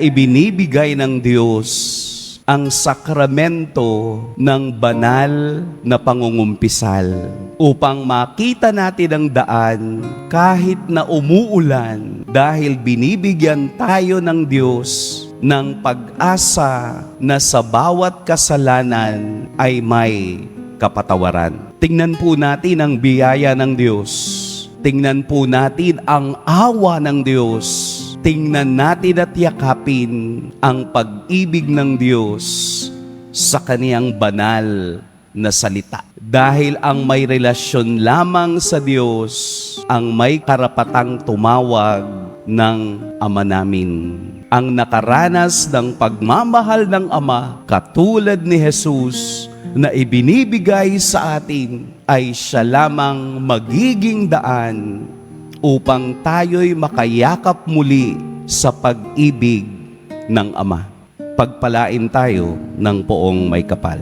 Ibinibigay ng Diyos ang sakramento ng banal na pangungumpisal upang makita natin ang daan kahit na umuulan dahil binibigyan tayo ng Diyos ng pag-asa na sa bawat kasalanan ay may kapatawaran. Tingnan po natin ang biyaya ng Diyos. Tingnan po natin ang awa ng Diyos. Tingnan natin at yakapin ang pag-ibig ng Diyos sa kaniyang banal na salita. Dahil ang may relasyon lamang sa Diyos ang may karapatang tumawag ng Ama namin. Ang nakaranas ng pagmamahal ng Ama katulad ni Jesus na ibinibigay sa atin ay siya lamang magiging daan upang tayo'y makayakap muli sa pag-ibig ng Ama. Pagpalain tayo ng poong may kapal.